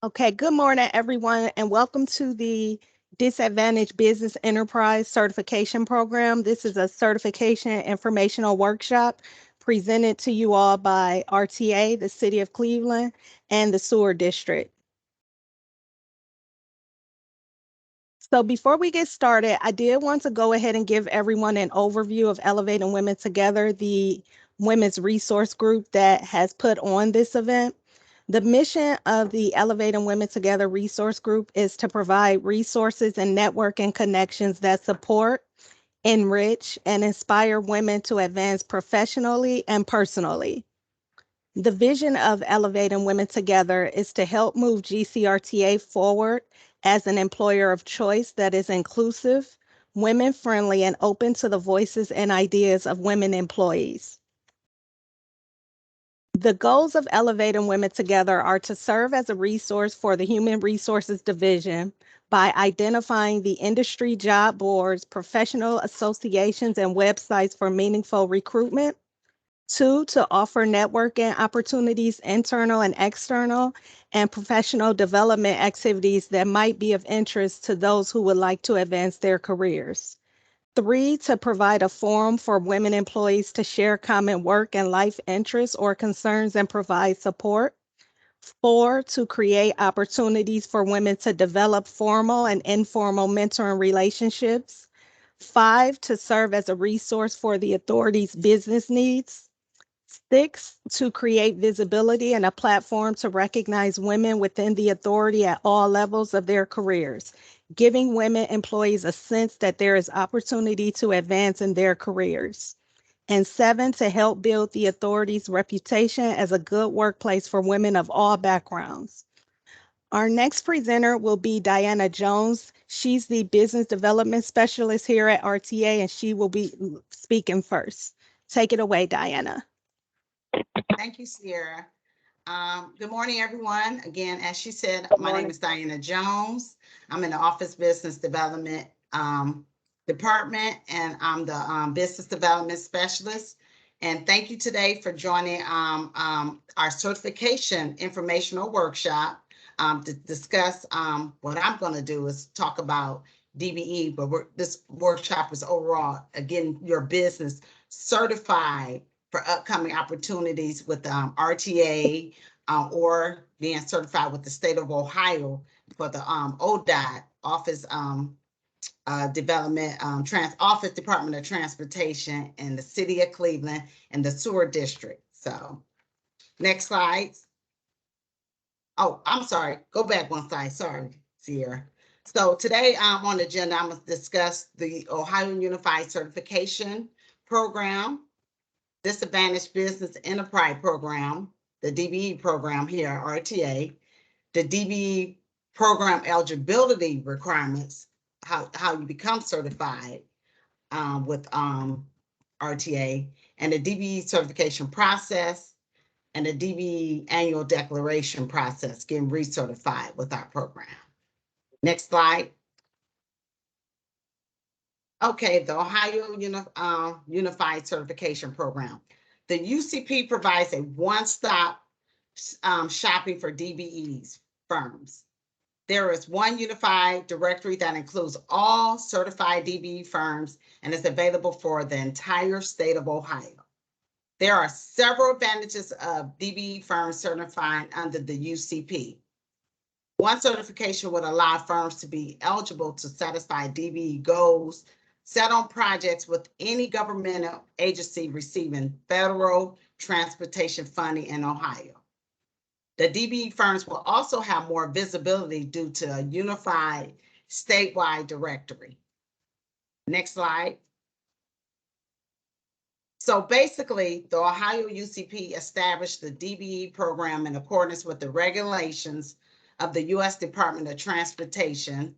Okay, good morning, everyone, and welcome to the Disadvantaged Business Enterprise Certification Program. This is a certification informational workshop presented to you all by RTA, the City of Cleveland, and the Sewer District. So before we get started, I did want to go ahead and give everyone an overview of Elevating Women Together, the women's resource group that has put on this event. The mission of the Elevating Women Together resource group is to provide resources and networking connections that support, enrich, and inspire women to advance professionally and personally. The vision of Elevating Women Together is to help move GCRTA forward as an employer of choice that is inclusive, women friendly, and open to the voices and ideas of women employees. The goals of Elevating Women Together are to serve as a resource for the Human Resources Division by identifying the industry job boards, professional associations, and websites for meaningful recruitment. Two, to offer networking opportunities, internal and external, and professional development activities that might be of interest to those who would like to advance their careers. Three, to provide a forum for women employees to share common work and life interests or concerns and provide support. Four, to create opportunities for women to develop formal and informal mentoring relationships. Five, to serve as a resource for the authority's business needs. Six, to create visibility and a platform to recognize women within the authority at all levels of their careers, giving women employees a sense that there is opportunity to advance in their careers. And seven, to help build the authority's reputation as a good workplace for women of all backgrounds. Our next presenter will be Diana Jones. She's the Business Development Specialist here at RTA, and she will be speaking first. Take it away, Diana. Thank you, Sierra. Good morning, everyone. Again, as she said, my name Morning. is Diana Jones. I'm in the Office Business Development Department, and I'm the Business Development Specialist. And thank you today for joining our certification informational workshop to discuss what I'm going to do is talk about DBE, but this workshop is overall, again, your business certified for upcoming opportunities with RTA or being certified with the state of Ohio for the ODOT Office Office Department of Transportation in the City of Cleveland and the Sewer District. So next slide. Oh, I'm sorry. Go back one slide. Sorry, Sierra. So today on the agenda, I'm going to discuss the Ohio Unified Certification Program, Disadvantaged Business Enterprise Program, the DBE program here at RTA, the DBE program eligibility requirements, how you become certified with RTA, and the DBE certification process, and the DBE annual declaration process, getting recertified with our program. Next slide. Okay, the Ohio Unified Certification Program. The UCP provides a one-stop shopping for DBEs firms. There is one unified directory that includes all certified DBE firms and is available for the entire state of Ohio. There are several advantages of DBE firms certifying under the UCP. One certification would allow firms to be eligible to satisfy DBE goals set on projects with any governmental agency receiving federal transportation funding in Ohio. The DBE firms will also have more visibility due to a unified statewide directory. Next slide. So basically, the Ohio UCP established the DBE program in accordance with the regulations of the U.S. Department of Transportation,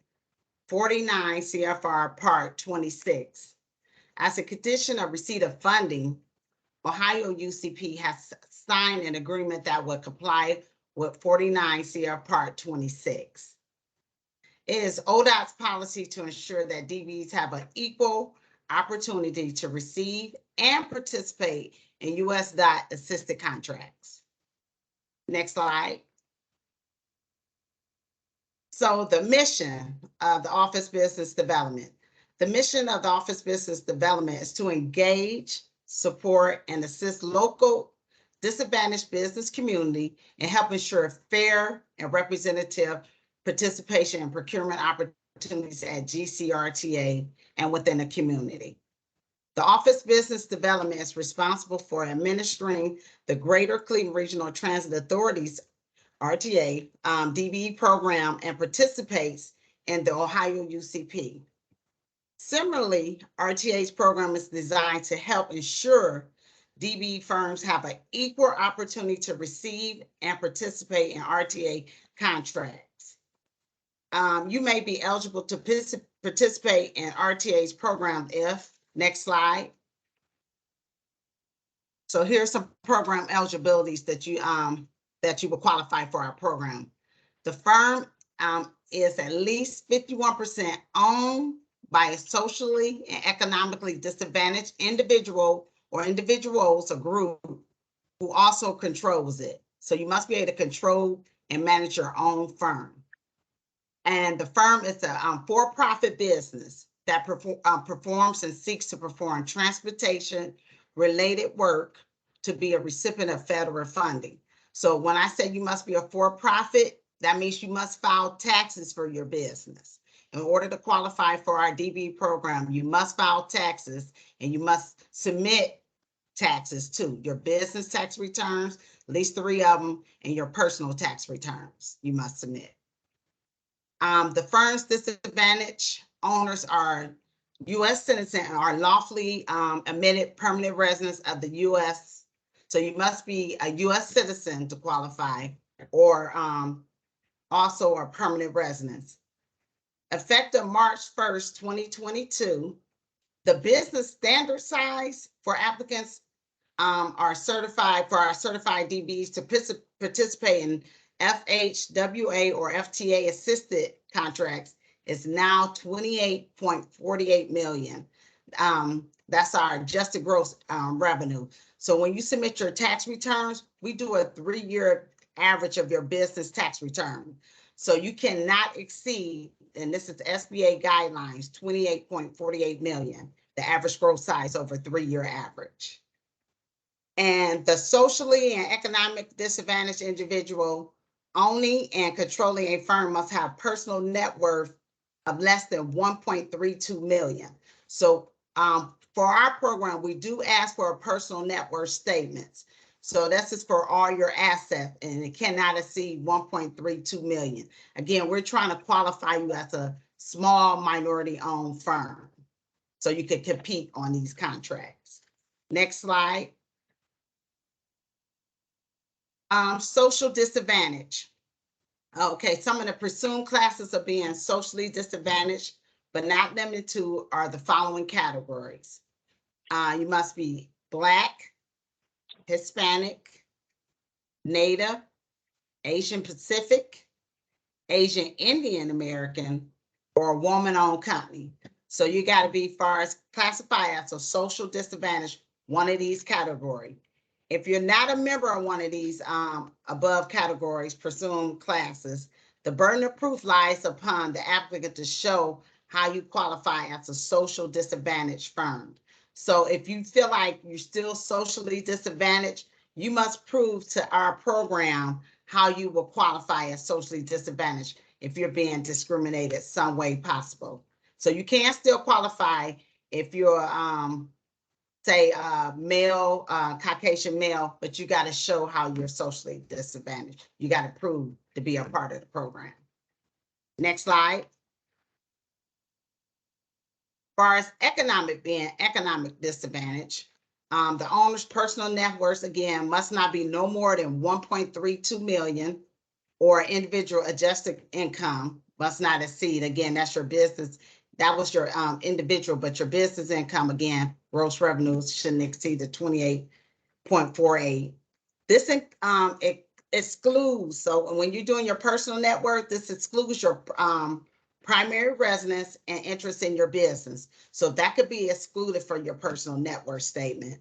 49 CFR Part 26. As a condition of receipt of funding, Ohio UCP has signed an agreement that would comply with 49 CFR Part 26. It is ODOT's policy to ensure that DBEs have an equal opportunity to receive and participate in U.S. DOT assisted contracts. Next slide. So the mission of the Office Business Development. The mission of the Office Business Development is to engage, support, and assist local disadvantaged business community and help ensure fair and representative participation in procurement opportunities at GCRTA and within the community. The Office Business Development is responsible for administering the Greater Cleveland Regional Transit Authority's RTA DBE program and participates in the Ohio UCP. Similarly, RTA's program is designed to help ensure DBE firms have an equal opportunity to receive and participate in RTA contracts. You may be eligible to participate in RTA's program if, next slide. So here's some program eligibilities that you will qualify for our program. The firm is at least 51% owned by a socially and economically disadvantaged individual or individuals or group who also controls it. So you must be able to control and manage your own firm. And the firm is a for-profit business that performs and seeks to perform transportation related work to be a recipient of federal funding. So when I say you must be a for-profit, that means you must file taxes for your business. In order to qualify for our DBE program, you must file taxes and you must submit taxes too. Your business tax returns, at least 3 of them, and your personal tax returns you must submit. The firm's disadvantaged owners are U.S. citizens and are lawfully admitted permanent residents of the U.S. So you must be a U.S. citizen to qualify, or also a permanent resident. Effective March 1st, 2022, the business standard size for applicants are certified for our certified DBEs to participate in FHWA or FTA assisted contracts is now 28.48 million. That's our adjusted gross revenue. So when you submit your tax returns, we do a 3-year average of your business tax return. So you cannot exceed, and this is SBA guidelines, 28.48 million, the average gross size over 3-year average. And the socially and economic disadvantaged individual owning and controlling a firm must have personal net worth of less than 1.32 million. So for our program, we do ask for a personal net worth statements. So this is for all your assets, and it cannot exceed 1.32 million. Again, we're trying to qualify you as a small minority-owned firm so you can compete on these contracts. Next slide. Social disadvantage. Okay, some of the presumed classes of being socially disadvantaged, but not limited to, are the following categories. You must be Black, Hispanic, Native, Asian Pacific, Asian Indian American, or a woman-owned company. So you got to be far as classified as a social disadvantage, one of these categories. If you're not a member of one of these above categories, presumed classes, the burden of proof lies upon the applicant to show how you qualify as a social disadvantaged firm. So if you feel like you're still socially disadvantaged, you must prove to our program how you will qualify as socially disadvantaged if you're being discriminated some way possible. So you can still qualify if you're say male, Caucasian male, but you got to show how you're socially disadvantaged. You got to prove to be a part of the program. Next slide. As far as economic disadvantage, the owner's personal net worth, again, must not be no more than 1.32 million, or individual adjusted income must not exceed, again, that's your business. That was your individual, but your business income, again, gross revenues shouldn't exceed the 28.48. This it excludes, so when you're doing your personal net worth, this excludes your primary residence and interest in your business. So that could be excluded from your personal net worth statement.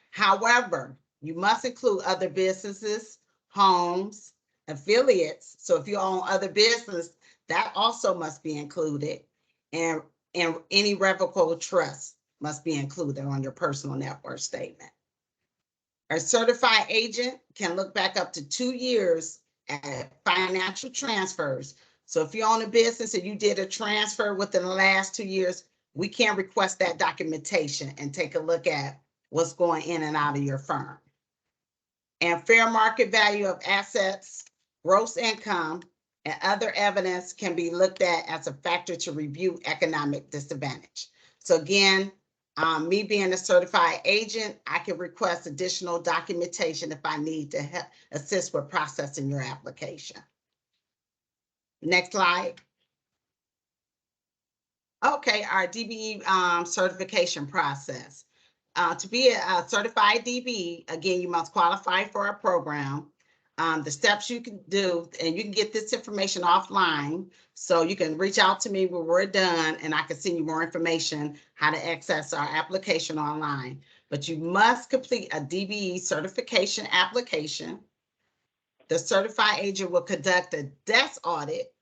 However, you must include other businesses, homes, affiliates. So if you own other business, that also must be included. And any revocable trust must be included on your personal net worth statement. A certified agent can look back up to 2 years at financial transfers. So if you own a business and you did a transfer within the last 2 years, we can request that documentation and take a look at what's going in and out of your firm. And fair market value of assets, gross income, and other evidence can be looked at as a factor to review economic disadvantage. So again, me being a certified agent, I can request additional documentation if I need to help assist with processing your application. Next slide. Okay, our DBE certification process. To be a certified DBE, again, you must qualify for our program. The steps you can do, and you can get this information offline, so you can reach out to me when we're done and I can send you more information how to access our application online. But you must complete a DBE certification application. The certified agent will conduct a desk audit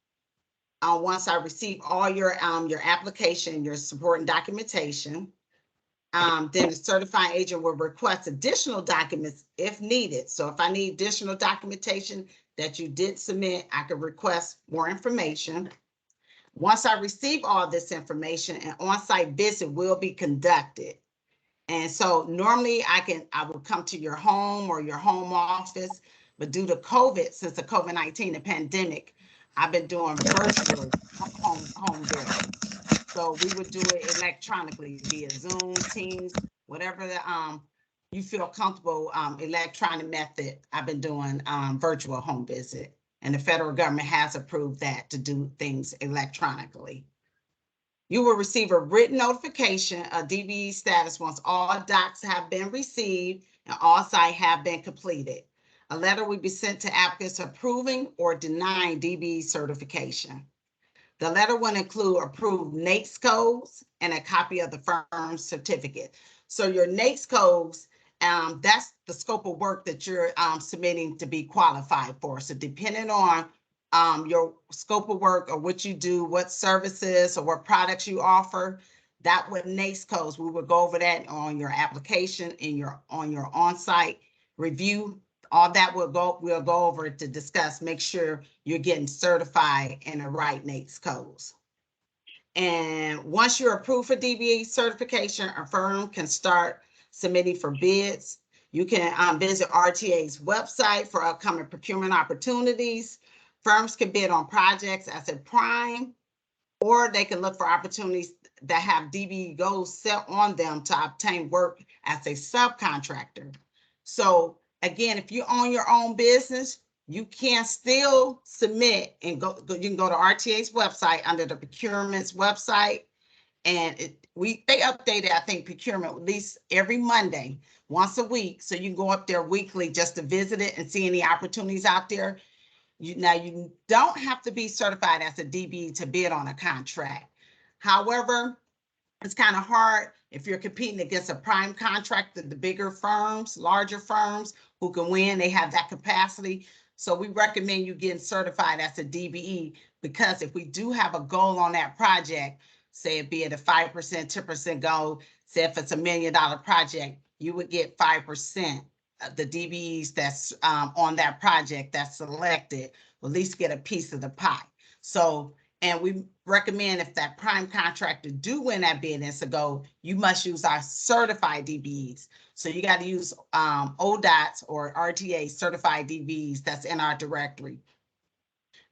once I receive all your application, your supporting documentation. Then the certified agent will request additional documents if needed. So if I need additional documentation that you did submit, I can request more information. Once I receive all this information, an on-site visit will be conducted. And so normally I will come to your home or your home office, but due to COVID, since the COVID-19, the pandemic, I've been doing virtual home visits. So we would do it electronically via Zoom, Teams, whatever you feel comfortable, electronic method. I've been doing virtual home visit, and the federal government has approved that to do things electronically. You will receive a written notification of DBE status once all docs have been received and all sites have been completed. A letter will be sent to applicants approving or denying DBE certification. The letter will include approved NAICS codes and a copy of the firm's certificate. So your NAICS codes, that's the scope of work that you're submitting to be qualified for. So depending on your scope of work or what you do, what services or what products you offer, that with NAICS codes, we will go over that on your application and on your on-site review. All that we'll go over to discuss, make sure you're getting certified in the right NAICS codes. And once you're approved for DBE certification, a firm can start submitting for bids. You can visit RTA's website for upcoming procurement opportunities. Firms can bid on projects as a prime, or they can look for opportunities that have DBE goals set on them to obtain work as a subcontractor. So again, if you own your own business, you can still submit and you can go to RTA's website under the procurement's website. And they updated, I think, procurement at least every Monday, once a week. So you can go up there weekly just to visit it and see any opportunities out there. Now, you don't have to be certified as a DBE to bid on a contract. However, it's kind of hard if you're competing against a prime contractor, the bigger firms, larger firms who can win, they have that capacity. So we recommend you getting certified as a DBE, because if we do have a goal on that project, say it be at a 5%, 10% goal, say if it's $1 million project, you would get 5% of the DBEs that's on that project that's selected, will at least get a piece of the pie. So, and we recommend if that prime contractor do win that bid and it's a goal, you must use our certified DBEs. So you got to use ODOT's or RTA certified DBEs that's in our directory.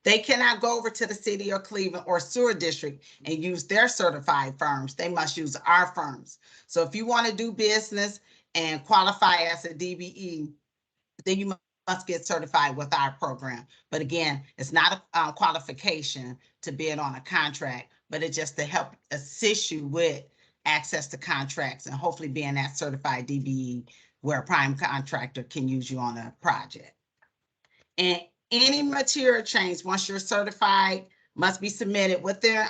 They cannot go over to the city of Cleveland or sewer district and use their certified firms. They must use our firms. So if you want to do business and qualify as a DBE, then you must get certified with our program. But again, it's not a qualification to bid on a contract, but it's just to help assist you with access to contracts and hopefully being that certified DBE where a prime contractor can use you on a project. And any material change, once you're certified, must be submitted within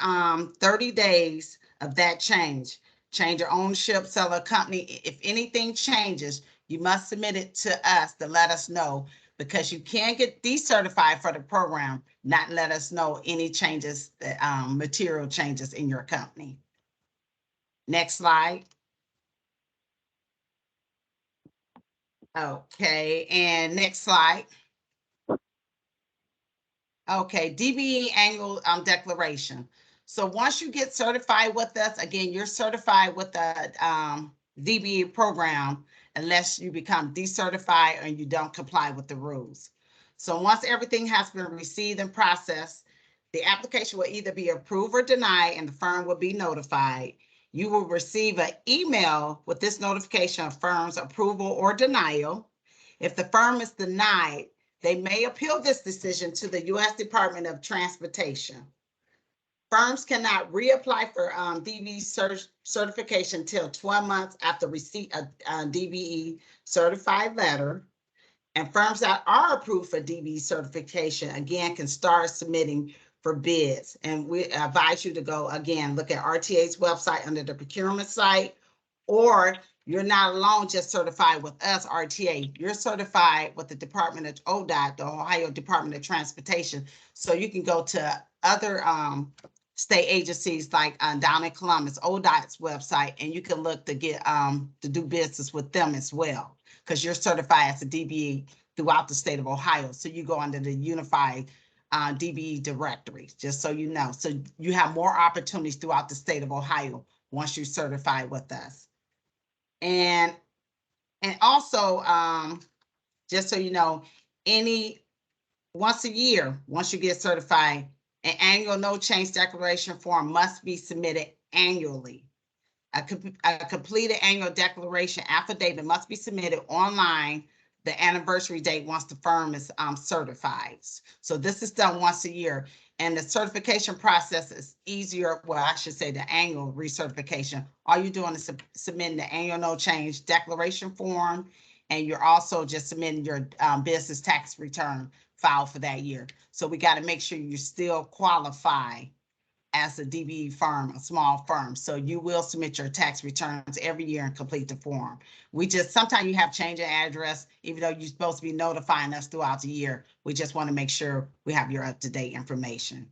30 days of that change. Change of ownership, seller company. If anything changes, you must submit it to us to let us know. because you can get decertified for the program, not let us know any changes, material changes in your company. Next slide. Okay, and next slide. Okay, DBE annual declaration. So once you get certified with us, again, you're certified with the DBE program unless you become decertified and you don't comply with the rules. So once everything has been received and processed, the application will either be approved or denied, and the firm will be notified. You will receive an email with this notification of firm's approval or denial. If the firm is denied, they may appeal this decision to the U.S. Department of Transportation. Firms cannot reapply for DBE certification until 12 months after receipt of DBE certified letter. And firms that are approved for DBE certification, again, can start submitting for bids. And we advise you to go, again, look at RTA's website under the procurement site, or you're not alone just certified with us, RTA. You're certified with the Department of ODOT, the Ohio Department of Transportation. So you can go to other state agencies like down in Columbus, ODOT's website, and you can look to get to do business with them as well, because you're certified as a DBE throughout the state of Ohio. So you go under the unified DBE directory, just so you know. So you have more opportunities throughout the state of Ohio once you're certified with us. And also, just so you know, once a year, once you get certified, an annual no change declaration form must be submitted annually. A completed annual declaration affidavit must be submitted online the anniversary date once the firm is certified. So this is done once a year, and the certification process is easier. Well, I should say the annual recertification. All you're doing is submitting the annual no change declaration form, and you're also just submitting your business tax return file for that year. So we got to make sure you still qualify as a DBE firm, a small firm. So you will submit your tax returns every year and complete the form. Sometimes you have change of address, even though you're supposed to be notifying us throughout the year. We just want to make sure we have your up-to-date information.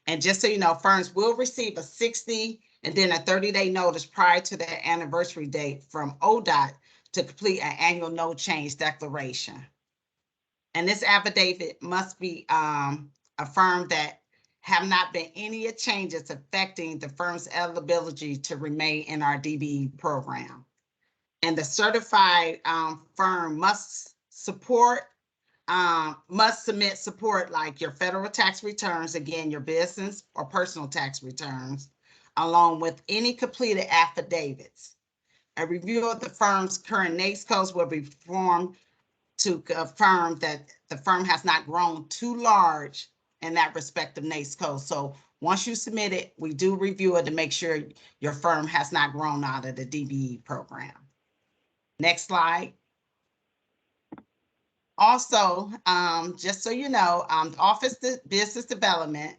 And just so you know, firms will receive a 60 and then a 30-day notice prior to their anniversary date from ODOT to complete an annual no change declaration. And this affidavit must be affirmed that have not been any changes affecting the firm's eligibility to remain in our DBE program. And the certified firm must submit support like your federal tax returns, again, your business or personal tax returns, along with any completed affidavits. A review of the firm's current NAICS codes will be performed to confirm that the firm has not grown too large in that respective NAICS code. So once you submit it, we do review it to make sure your firm has not grown out of the DBE program. Next slide. Also, just so you know, Office of Business Development,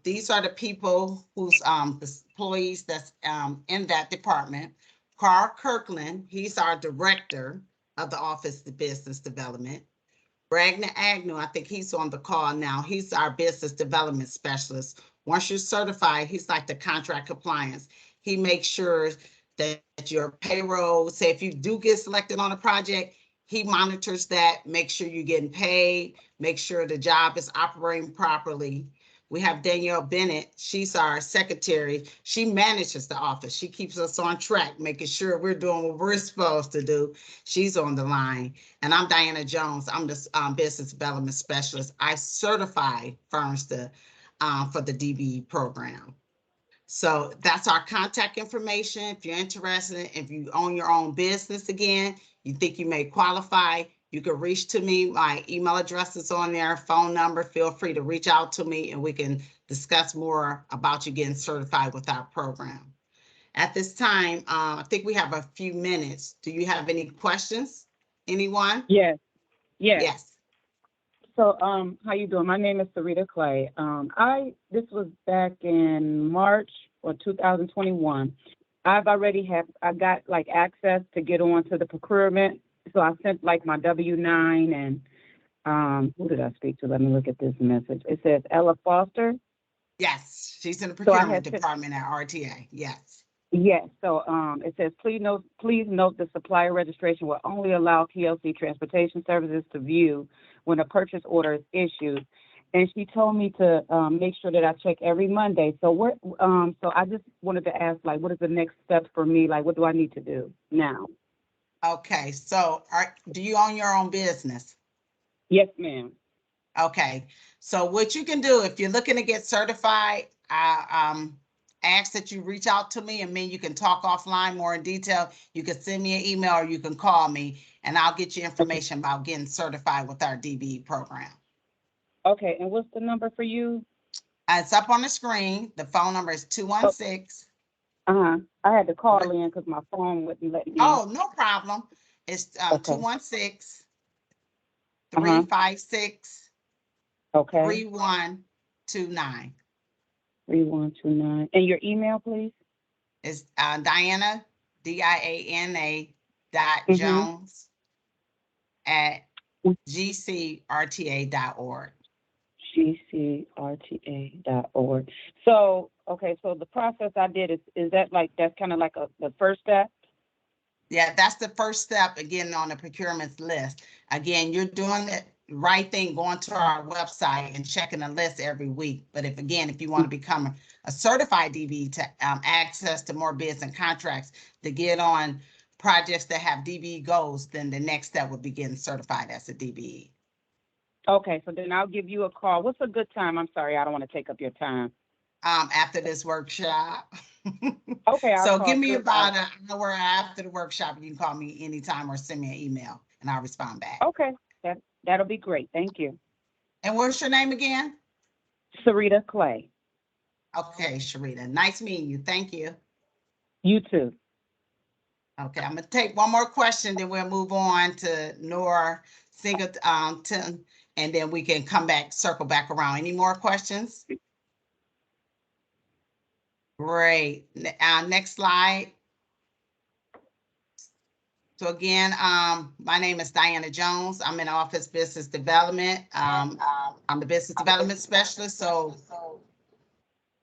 these are the people who's the employees that's in that department. Carl Kirkland, he's our director of the Office of Business Development. Bragner Agnew, I think he's on the call now. He's our business development specialist. Once you're certified, he's like the contract compliance. He makes sure that your payroll, say if you do get selected on a project, he monitors that, make sure you're getting paid, make sure the job is operating properly. We have Danielle Bennett. She's our secretary. She manages the office. She keeps us on track, making sure we're doing what we're supposed to do. She's on the line. And I'm Diana Jones. I'm the business development specialist. I certify firms for the DBE program. So that's our contact information. If you're interested, if you own your own business again, you think you may qualify, you can reach to me. My email address is on there, phone number. Feel free to reach out to me and we can discuss more about you getting certified with our program. At this time, I think we have a few minutes. Do you have any questions? Anyone? Yes. Yes. So, how you doing? My name is Sarita Clay. This was back in March or 2021. I got like access to get on to the procurement. So I sent like my W-9 and Who did I speak to? Let me look at this message. It says Ella Foster. Yes, she's in the So I procurement had department at RTA. Yes. Yes, so it says, please note the supplier registration will only allow PLC Transportation Services to view when a purchase order is issued. And she told me to make sure that I check every Monday. So so I just wanted to ask, like, what is the next step for me? Like, what do I need to do now? Okay, so do you own your own business? Yes, ma'am. Okay, so what you can do if you're looking to get certified, I ask that you reach out to me, and you can talk offline more in detail. You can send me an email or you can call me, and I'll get you information about getting certified with our DBE program. Okay, and what's the number for you? It's up on the screen. The phone number is 216. I had to call in because my phone wouldn't let me. Oh, no problem. It's 216 356 Okay. 3129. 3129. And your email, please? It's Diana, DIANA .Jones at gcrta.org. gcrta.org. So, okay, so the process I did is that like, that's kind of like the first step? Yeah, that's the first step, again, on the procurement list. Again, you're doing the right thing, going to our website and checking the list every week. But if you want to become a certified DBE to access to more bids and contracts, to get on projects that have DBE goals, then the next step would be getting certified as a DBE. Okay, so then I'll give you a call. What's a good time? I'm sorry, I don't want to take up your time. After this workshop. Okay. So give me about an hour after the workshop. You can call me anytime or send me an email and I'll respond back. Okay, that'll be great. Thank you. And what's your name again? Sarita Clay. Okay, Sharita. Nice meeting you. Thank you. You too. Okay, I'm gonna take one more question, then we'll move on to Nora Singleton, and then we can circle back around. Any more questions? Great. Next slide. So again, my name is Diana Jones. I'm in Office Business Development. I'm the Business Development Specialist. So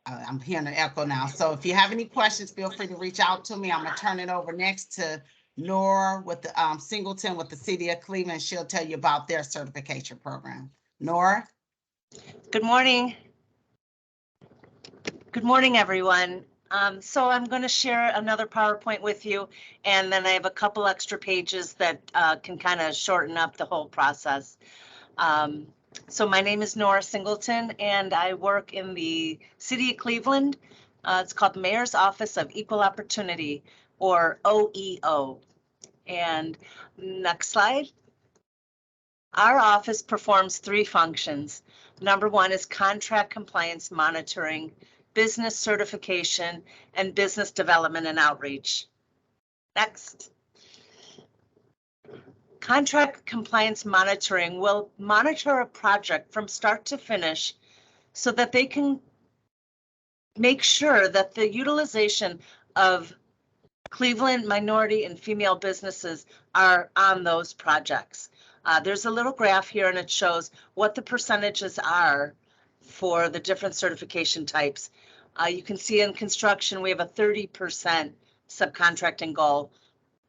I'm hearing an echo now. So if you have any questions, feel free to reach out to me. I'm gonna turn it over next to Nora with the Singleton with the City of Cleveland. She'll tell you about their certification program. Nora? Good morning. Good morning, everyone. So I'm going to share another PowerPoint with you, and then I have a couple extra pages that can kind of shorten up the whole process. So my name is Nora Singleton, and I work in the City of Cleveland. It's called Mayor's Office of Equal Opportunity, or OEO. And next slide. Our office performs three functions. Number one is contract compliance monitoring, business certification, and business development and outreach. Next. Contract compliance monitoring will monitor a project from start to finish so that they can make sure that the utilization of Cleveland minority and female businesses are on those projects. There's a little graph here and it shows what the percentages are for the different certification types. You can see in construction, we have a 30% subcontracting goal,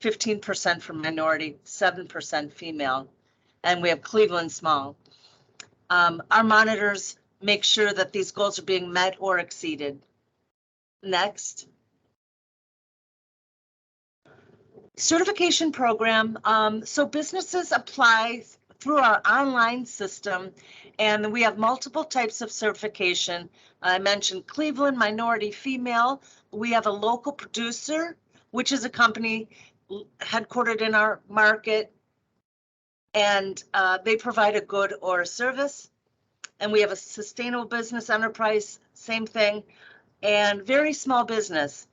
15% for minority, 7% female, and we have Cleveland small. Our monitors make sure that these goals are being met or exceeded. Next. Certification program. So businesses apply through our online system, and we have multiple types of certification. I mentioned Cleveland minority female. We have a local producer, which is a company headquartered in our market, and they provide a good or a service. And we have a sustainable business enterprise, same thing, and very small business.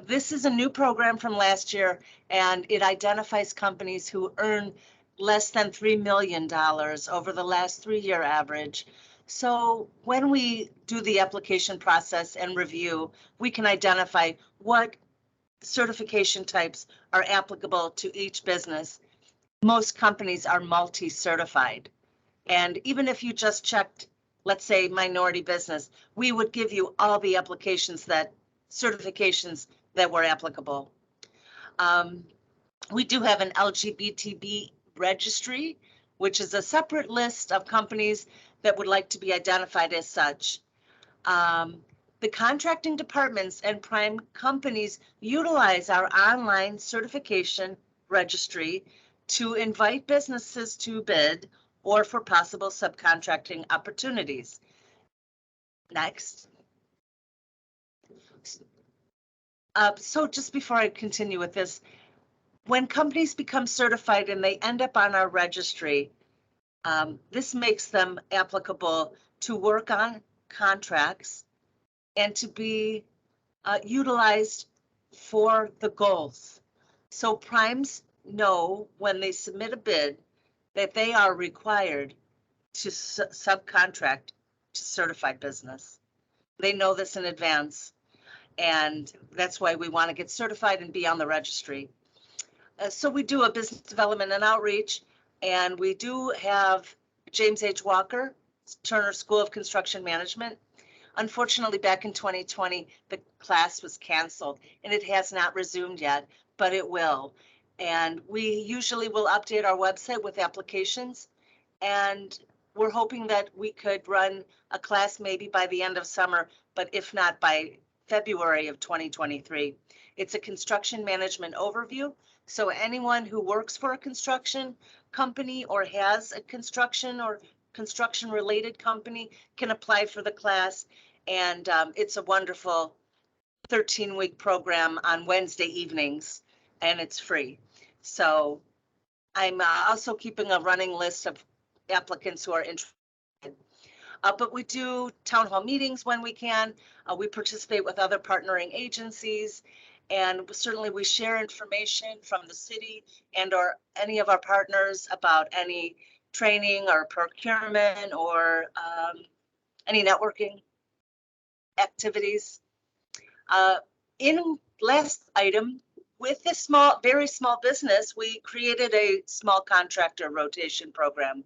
This is a new program from last year, and it identifies companies who earn less than $3 million over the last 3-year average. So when we do the application process and review, we can identify what certification types are applicable to each business. Most companies are multi-certified. And even if you just checked, let's say, minority business, we would give you all the applications certifications that were applicable. We do have an LGBTB registry, which is a separate list of companies that would like to be identified as such. The contracting departments and prime companies utilize our online certification registry to invite businesses to bid or for possible subcontracting opportunities. Next. So just before I continue with this, when companies become certified and they end up on our registry, this makes them applicable to work on contracts and to be utilized for the goals. So primes know when they submit a bid that they are required to subcontract to certified business. They know this in advance, and that's why we want to get certified and be on the registry. So we do a business development and outreach, and we do have James H. Walker, Turner School of Construction Management. Unfortunately, back in 2020, the class was canceled and it has not resumed yet, but it will. And we usually will update our website with applications, and we're hoping that we could run a class maybe by the end of summer, but if not by February of 2023. It's a construction management overview. So anyone who works for a construction company or has a construction or construction related company can apply for the class. And it's a wonderful 13-week program on Wednesday evenings, and it's free. So I'm also keeping a running list of applicants who are interested. But we do town hall meetings when we can. We participate with other partnering agencies, and certainly we share information from the city and or any of our partners about any training or procurement or any networking activities. In last item, with this very small business, we created a small contractor rotation program.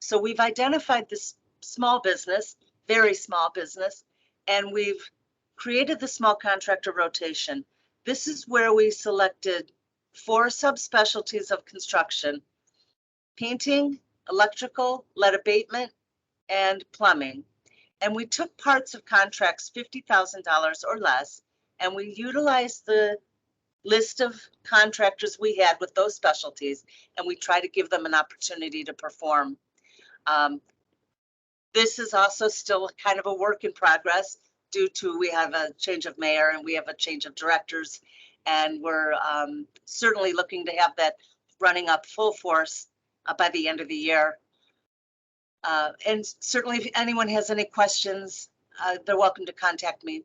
So we've identified this small business, very small business, and we've created the small contractor rotation. This is where we selected 4 subspecialties of construction: painting, electrical, lead abatement, and plumbing. And we took parts of contracts $50,000 or less, and we utilized the list of contractors we had with those specialties, and we try to give them an opportunity to perform. This is also still kind of a work in progress due to we have a change of mayor and we have a change of directors, and we're certainly looking to have that running up full force by the end of the year. And certainly if anyone has any questions, they're welcome to contact me.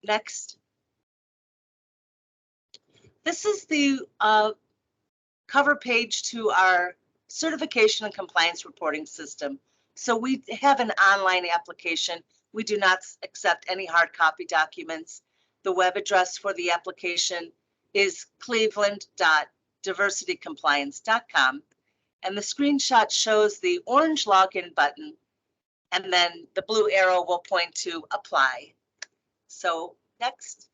Next. This is the cover page to our certification and compliance reporting system. So we have an online application. We do not accept any hard copy documents. The web address for the application is cleveland.diversitycompliance.com. And the screenshot shows the orange login button, and then the blue arrow will point to apply. So next.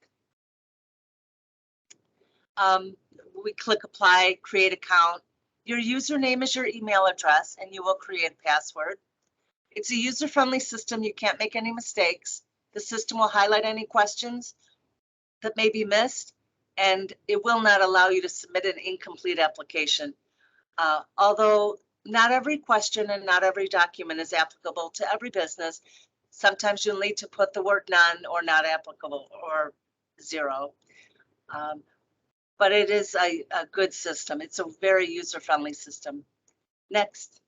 We click apply, create account. Your username is your email address, and you will create a password. It's a user-friendly system. You can't make any mistakes. The system will highlight any questions that may be missed, and it will not allow you to submit an incomplete application. Although not every question and not every document is applicable to every business, sometimes you'll need to put the word none or not applicable or 0. But it is a good system. It's a very user-friendly system. Next.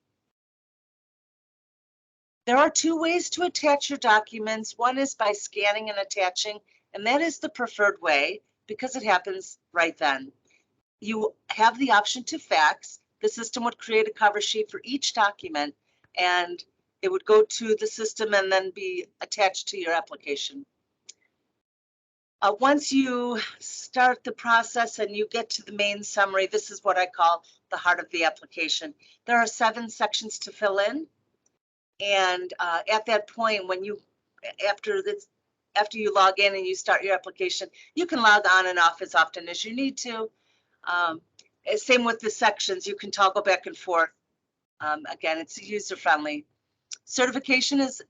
There are 2 ways to attach your documents. One is by scanning and attaching, and that is the preferred way because it happens right then. You have the option to fax. The system would create a cover sheet for each document, and it would go to the system and then be attached to your application. Once you start the process and you get to the main summary, this is what I call the heart of the application. There are 7 sections to fill in. And at that point, when you, after you log in and you start your application, you can log on and off as often as you need to. Same with the sections, you can toggle back and forth. Again, it's user friendly. Certification is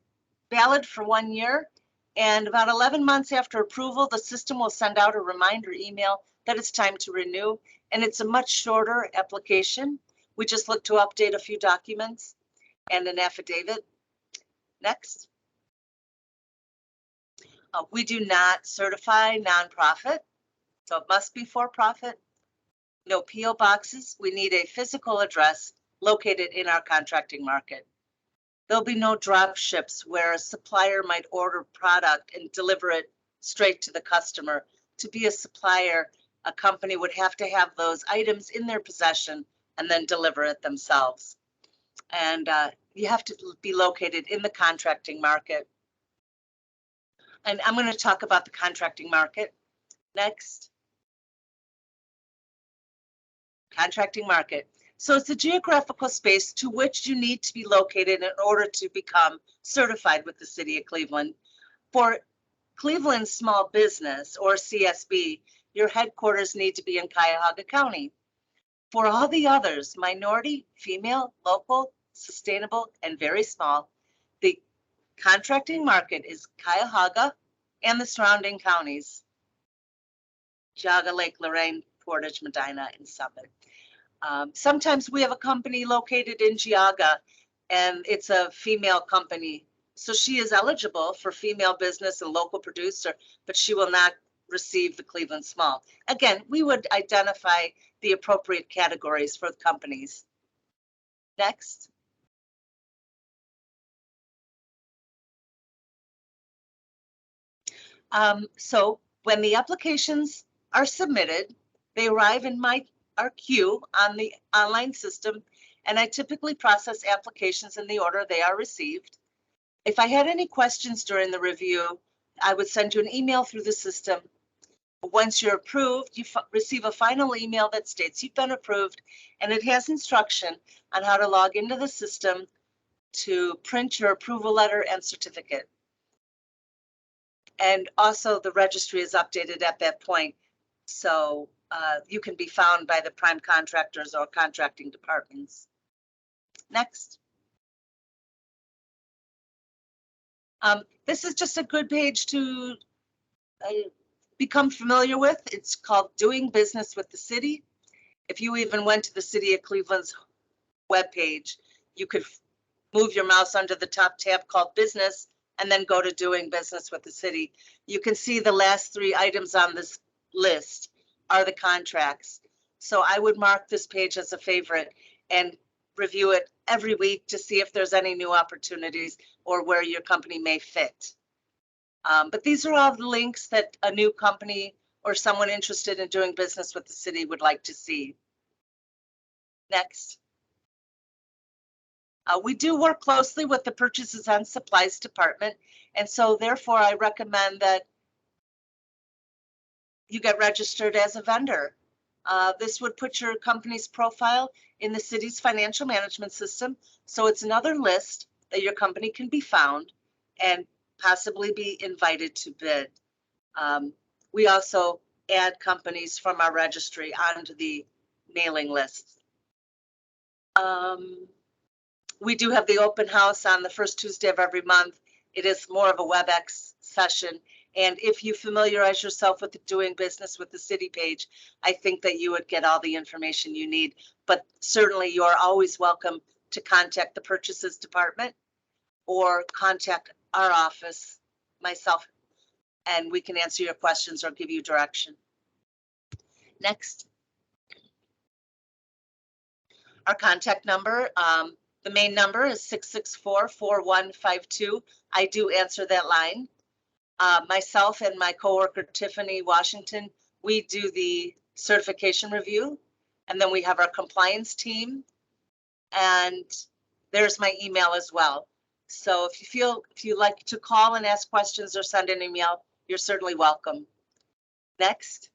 valid for 1 year. And about 11 months after approval, the system will send out a reminder email that it's time to renew. And it's a much shorter application. We just look to update a few documents and an affidavit. Next. We do not certify nonprofit, so it must be for profit. No PO boxes. We need a physical address located in our contracting market. There'll be no drop ships where a supplier might order product and deliver it straight to the customer. To be a supplier, a company would have to have those items in their possession and then deliver it themselves. And you have to be located in the contracting market. And I'm going to talk about the contracting market next. Contracting market. So it's a geographical space to which you need to be located in order to become certified with the City of Cleveland. For Cleveland Small Business, or CSB, your headquarters need to be in Cuyahoga County. For all the others, minority, female, local, sustainable, and very small, the contracting market is Cuyahoga and the surrounding counties, Geauga, Lake Lorraine, Portage, Medina, and Summit. Sometimes we have a company located in Geauga, and it's a female company. So she is eligible for female business and local producer, but she will not receive the Cleveland Small. Again, we would identify the appropriate categories for the companies. Next. So when the applications are submitted, they arrive in our queue on the online system, and I typically process applications in the order they are received. If I had any questions during the review, I would send you an email through the system. Once you're approved, you receive a final email that states you've been approved, and it has instruction on how to log into the system to print your approval letter and certificate. And also the registry is updated at that point. So you can be found by the prime contractors or contracting departments. Next. This is just a good page to become familiar with. It's called Doing Business with the City. If you even went to the City of Cleveland's webpage, you could move your mouse under the top tab called Business and then go to Doing Business with the City. You can see the last 3 items on this list are the contracts. So I would mark this page as a favorite and review it every week to see if there's any new opportunities or where your company may fit. But these are all the links that a new company or someone interested in doing business with the city would like to see. Next. We do work closely with the Purchases and Supplies Department, and so therefore I recommend that you get registered as a vendor. This would put your company's profile in the city's financial management system, so it's another list that your company can be found and possibly be invited to bid. We also add companies from our registry onto the mailing list. We do have the open house on the first Tuesday of every month. It is more of a WebEx session. And if you familiarize yourself with the Doing Business with the City page, I think that you would get all the information you need. But certainly you are always welcome to contact the Purchases Department or contact our office, myself, and we can answer your questions or give you direction. Next. Our contact number. The main number is 664-4152. I do answer that line. Myself and my coworker, Tiffany Washington, we do the certification review, and then we have our compliance team, and there's my email as well. So if you like to call and ask questions or send an email, you're certainly welcome. Next.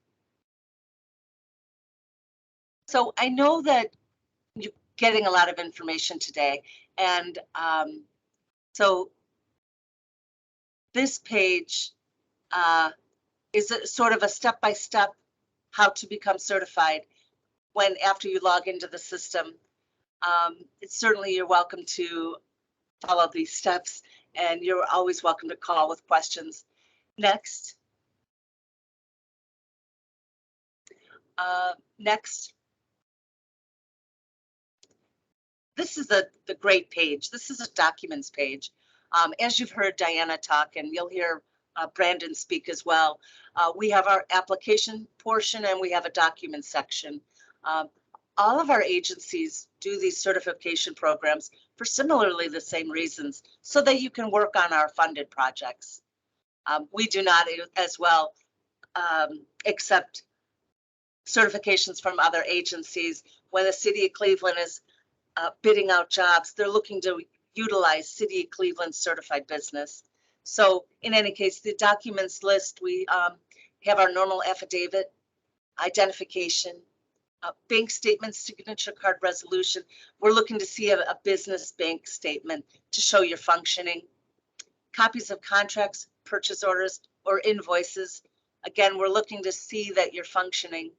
So I know that you're getting a lot of information today, and so this page is sort of a step-by-step how to become certified when after you log into the system. It's certainly you're welcome to follow these steps, and you're always welcome to call with questions. Next. Next. This is the great page. This is a documents page. As you've heard Diana talk, and you'll hear Brandon speak as well, we have our application portion and we have a document section. All of our agencies do these certification programs for similarly the same reasons, so that you can work on our funded projects. We do not as well accept certifications from other agencies. When the City of Cleveland is bidding out jobs, they're looking to utilize City of Cleveland certified business. So in any case, the documents list, we have our normal affidavit, identification, bank statement, signature card resolution. We're looking to see a business bank statement to show your functioning. Copies of contracts, purchase orders, or invoices. Again, we're looking to see that you're functioning.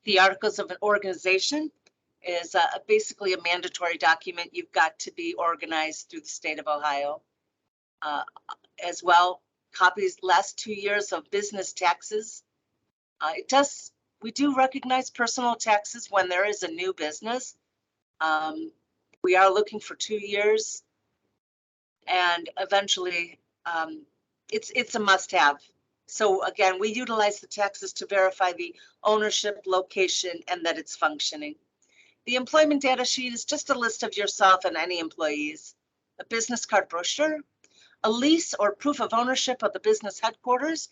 The articles of an organization is basically a mandatory document. You've got to be organized through the state of Ohio. As well, copies last 2 years of business taxes. We do recognize personal taxes when there is a new business. We are looking for 2 years, and eventually it's a must-have. So again, we utilize the taxes to verify the ownership, location, and that it's functioning. The employment data sheet is just a list of yourself and any employees. A business card brochure, a lease or proof of ownership of the business headquarters.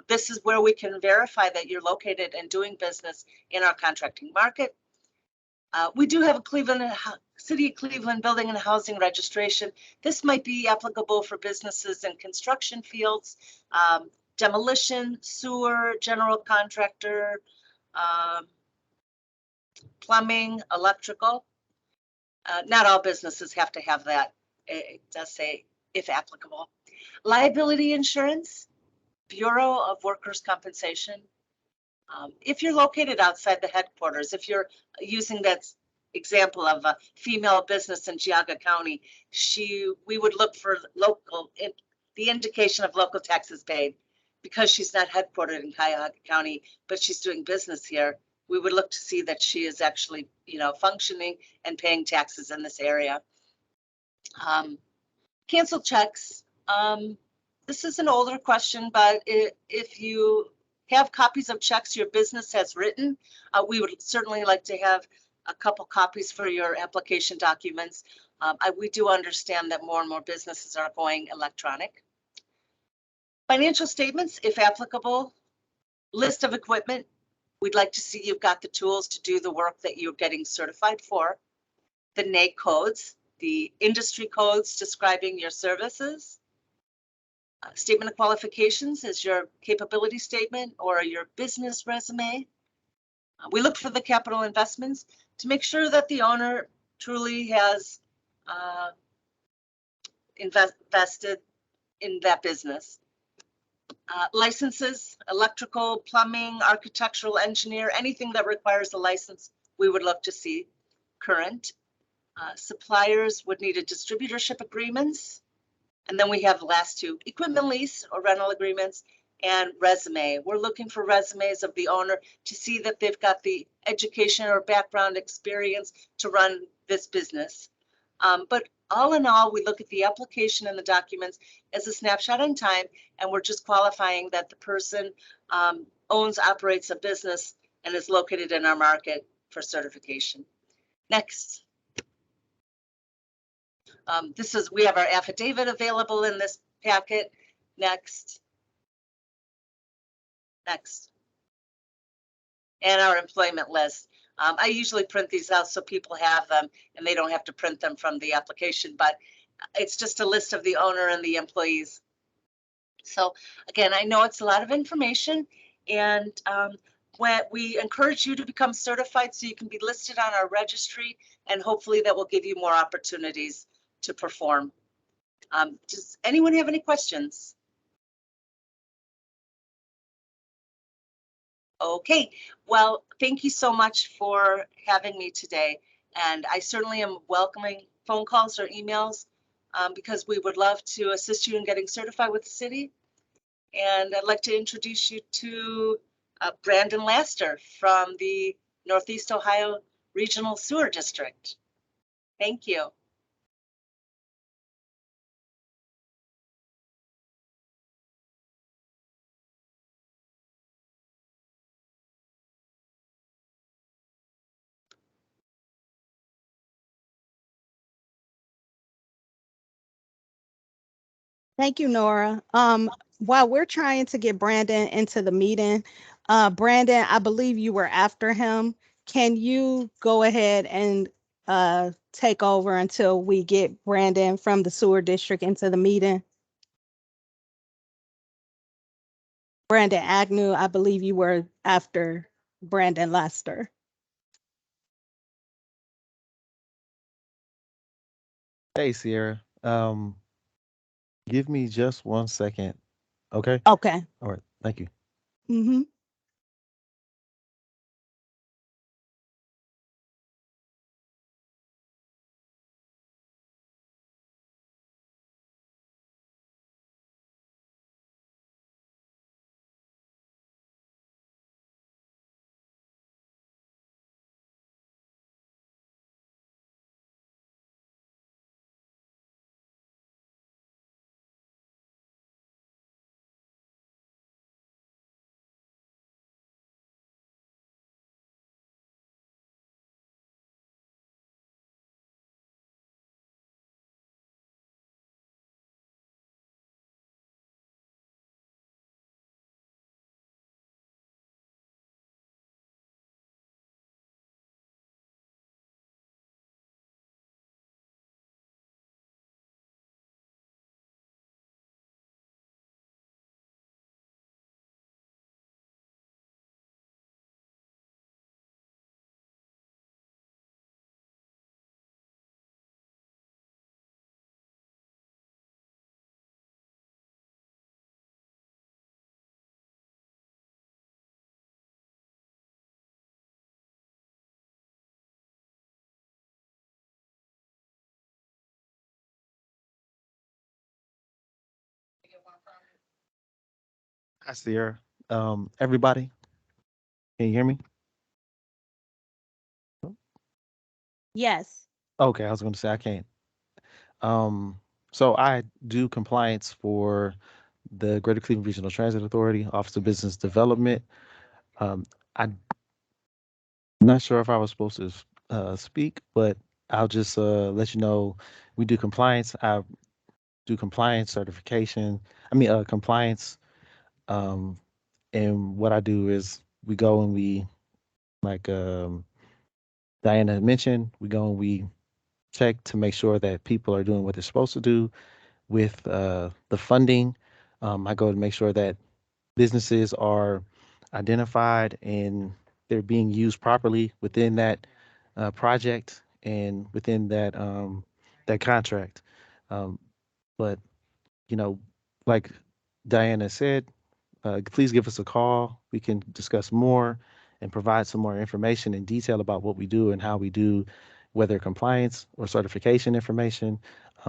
This is where we can verify that you're located and doing business in our contracting market. We do have a City of Cleveland building and housing registration. This might be applicable for businesses in construction fields, demolition, sewer, general contractor, plumbing, electrical. Not all businesses have to have that. It does say if applicable. Liability insurance, Bureau of Workers' Compensation. If you're located outside the headquarters, if you're using that example of a female business in Geauga County, we would look for the indication of local taxes paid. Because she's not headquartered in Geauga County, but she's doing business here, we would look to see that she is actually, functioning and paying taxes in this area. Canceled checks. This is an older question, but if you have copies of checks your business has written, we would certainly like to have a couple copies for your application documents. We do understand that more and more businesses are going electronic. Financial statements, if applicable. List of equipment. We'd like to see you've got the tools to do the work that you're getting certified for. The NAIC codes, the industry codes describing your services. Statement of qualifications is your capability statement or your business resume. We look for the capital investments to make sure that the owner truly has invested in that business. Licenses, electrical, plumbing, architectural, engineer, anything that requires a license, we would look to see current. Suppliers would need a distributorship agreements. And then we have the last two, equipment lease or rental agreements and resume. We're looking for resumes of the owner to see that they've got the education or background experience to run this business. But all in all, we look at the application and the documents as a snapshot in time, and we're just qualifying that the person owns, operates a business, and is located in our market for certification. Next. We have our affidavit available in this packet. Next. Next. And our employment list. I usually print these out so people have them and they don't have to print them from the application, but it's just a list of the owner and the employees. So again, I know it's a lot of information, and when we encourage you to become certified so you can be listed on our registry, and hopefully that will give you more opportunities to perform. Does anyone have any questions? Okay, well, thank you so much for having me today. And I certainly am welcoming phone calls or emails because we would love to assist you in getting certified with the city. And I'd like to introduce you to Brandon Laster from the Northeast Ohio Regional Sewer District. Thank you. Thank you, Nora. While we're trying to get Brandon into the meeting, Brandon, I believe you were after him. Can you go ahead and take over until we get Brandon from the sewer district into the meeting? Brandon Agnew, I believe you were after Brandon Lester. Hey, Sierra. Give me just 1 second. Okay. Okay. All right. Thank you. Mm-hmm. Hi, Sierra. Everybody, can you hear me? Yes. Okay, I was going to say I can't. So I do compliance for the Greater Cleveland Regional Transit Authority, Office of Business Development. I'm not sure if I was supposed to speak, but I'll just let you know we do compliance. I do compliance certification. Compliance. Um, and what I do is we go and we like Diana had mentioned, we go and we check to make sure that people are doing what they're supposed to do with the funding. I go to make sure that businesses are identified and they're being used properly within that project and within that contract. Um, but you know, like Diana said, please give us a call. We can discuss more and provide some more information in detail about what we do and how we do, whether compliance or certification information.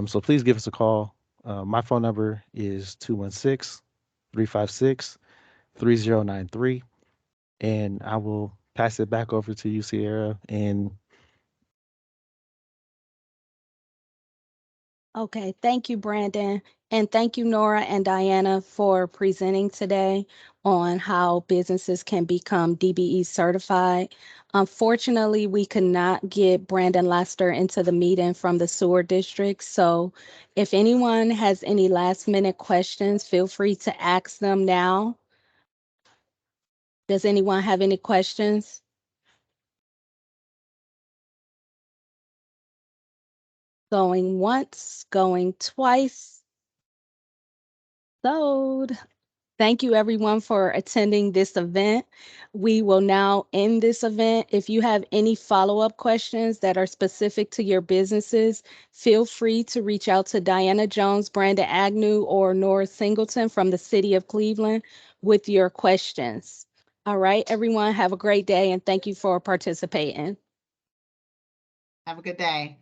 So please give us a call. My phone number is 216-356-3093, and I will pass it back over to you, Sierra. And Okay, thank you, Brandon. And thank you, Nora and Diana, for presenting today on how businesses can become DBE certified. Unfortunately, we could not get Brandon Lester into the meeting from the sewer district. So if anyone has any last minute questions, feel free to ask them now. Does anyone have any questions? Going once, going twice. episode. Thank you everyone for attending this event. We will now end this event. If you have any follow-up questions that are specific to your businesses, feel free to reach out to Diana Jones, Brandon Agnew, or Nora Singleton from the City of Cleveland with your questions. All right, everyone, have a great day and thank you for participating. Have a good day.